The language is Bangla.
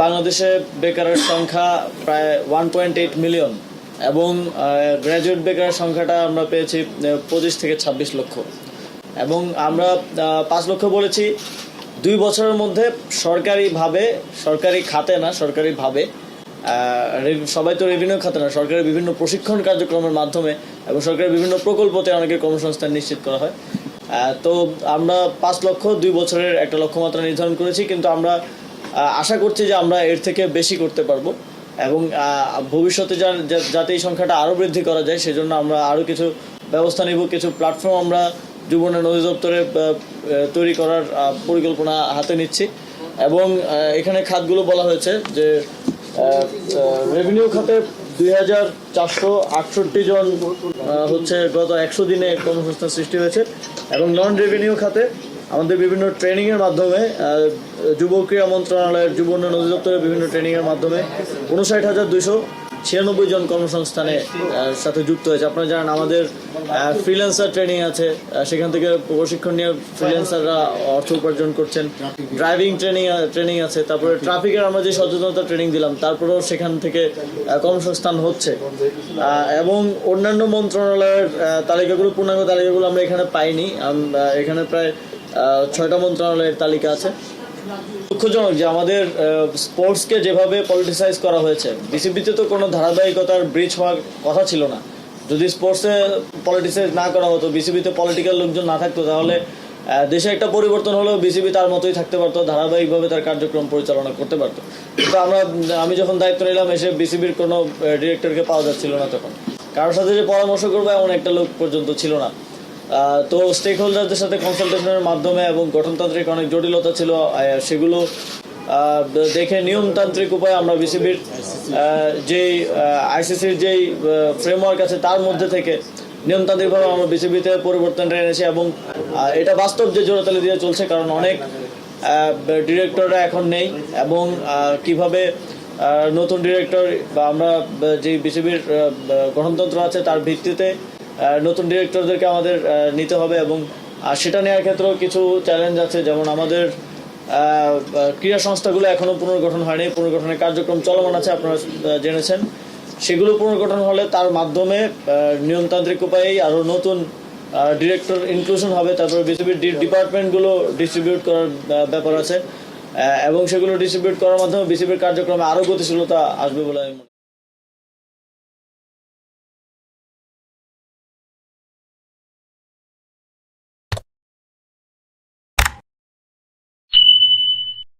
বাংলাদেশে বেকারের সংখ্যা প্রায় 1.8 মিলিয়ন এবং গ্র্যাজুয়েট বেকারের সংখ্যাটা আমরা পেয়েছি 25 থেকে 26 লক্ষ এবং আমরা 5 লক্ষ বলেছি 2 বছরের মধ্যে সরকারি খাতে না সরকারিভাবে সবাই তো রেভিনিউ খাতে না সরকারি বিভিন্ন প্রশিক্ষণ কার্যক্রমের মাধ্যমে এবং সরকারি বিভিন্ন প্রকল্পতে অনেকের কর্মসংস্থান নিশ্চিত করা হয়। তো আমরা 5 লক্ষ 2 বছরের একটা লক্ষ্যমাত্রা নির্ধারণ করেছি, কিন্তু আমরা আশা করছি যে আমরা এর থেকে বেশি করতে পারবো এবং ভবিষ্যতে যাতে এই সংখ্যাটা আরও বৃদ্ধি করা যায় সেজন্য আমরা আরও কিছু ব্যবস্থা নিব। কিছু প্ল্যাটফর্ম আমরা যুব উন্নয়ন অধিদপ্তরে তৈরি করার পরিকল্পনা হাতে নিচ্ছি এবং এখানে খাতগুলো বলা হয়েছে যে রেভিনিউ খাতে 2468 জন হচ্ছে গত 100 দিনে কর্মসংস্থান সৃষ্টি হয়েছে এবং নন রেভিনিউ খাতে আমাদের বিভিন্ন ট্রেনিংয়ের মাধ্যমে যুব ক্রীড়া মন্ত্রণালয়ের যুব উন্নয়ন অধিদপ্তরের বিভিন্ন ট্রেনিংয়ের মাধ্যমে 59,296 জন কর্মসংস্থানের সাথে যুক্ত হয়েছে। আপনারা জানেন আমাদের ফ্রিল্যান্সার ট্রেনিং আছে, সেখান থেকে প্রশিক্ষণ নিয়ে ফ্রিল্যান্সাররা অর্থ উপার্জন করছেন। ড্রাইভিং ট্রেনিং আছে, তারপরে ট্রাফিকের আমরা যে সচেতনতা ট্রেনিং দিলাম তারপরেও সেখান থেকে কর্মসংস্থান হচ্ছে এবং অন্যান্য মন্ত্রণালয়ের তালিকাগুলো পূর্ণাঙ্গ তালিকাগুলো আমরা এখানে পাইনি। এখানে প্রায় 6টা মন্ত্রণালয়ের তালিকা আছে। দুঃখজনক যে আমাদের স্পোর্টসকে যেভাবে পলিটিসাইজ করা হয়েছে, বিসিবিতে তো কোনো ধারাবাহিকতার ব্রিজ হওয়ার কথা ছিল না। যদি স্পোর্টসে পলিটিসাইজ না করা হতো, বিসিবিতে পলিটিক্যাল লোকজন না থাকতো, তাহলে দেশে একটা পরিবর্তন হলেও বিসিবি তার মতোই থাকতে পারতো, ধারাবাহিকভাবে তার কার্যক্রম পরিচালনা করতে পারতো। কিন্তু আমি যখন দায়িত্ব নিলাম এসে বিসিবির কোনো ডিরেক্টরকে পাওয়া যাচ্ছিল না, তখন কারোর সাথে যে পরামর্শ করবো এমন একটা লোক পর্যন্ত ছিল না। তো স্টেক হোল্ডারদের সাথে কনসালটেশনের মাধ্যমে এবং গঠনতান্ত্রিক অনেক জটিলতা ছিল, সেগুলো দেখে নিয়মতান্ত্রিক উপায়ে আমরা বিসিবির যেই আইসিসির যেই ফ্রেমওয়ার্ক আছে তার মধ্যে থেকে নিয়মতান্ত্রিকভাবে আমরা বিসিবিতে পরিবর্তনটা এনেছি এবং এটা বাস্তব যে জোড়াতালি দিয়ে চলছে, কারণ অনেক ডিরেক্টররা এখন নেই এবং কিভাবে নতুন ডিরেক্টর বা আমরা যে বিসিবির গঠনতন্ত্র আছে তার ভিত্তিতে নতুন ডিরেক্টরদেরকে আমাদের নিতে হবে এবং সেটা নেওয়ার ক্ষেত্রেও কিছু চ্যালেঞ্জ আছে। যেমন আমাদের ক্রীড়া সংস্থাগুলো এখনও পুনর্গঠন হয়নি, পুনর্গঠনের কার্যক্রম চলমান আছে, আপনারা জেনেছেন। সেগুলো পুনর্গঠন হলে তার মাধ্যমে নিয়মতান্ত্রিক উপায়েই আরও নতুন ডিরেক্টর ইনক্লুশন হবে। তারপরে বিসিবির ডিপার্টমেন্টগুলো ডিস্ট্রিবিউট করার ব্যাপার আছে এবং সেগুলো ডিস্ট্রিবিউট করার মাধ্যমে বিসিবির কার্যক্রমে আরও গতিশীলতা আসবে বলে আমি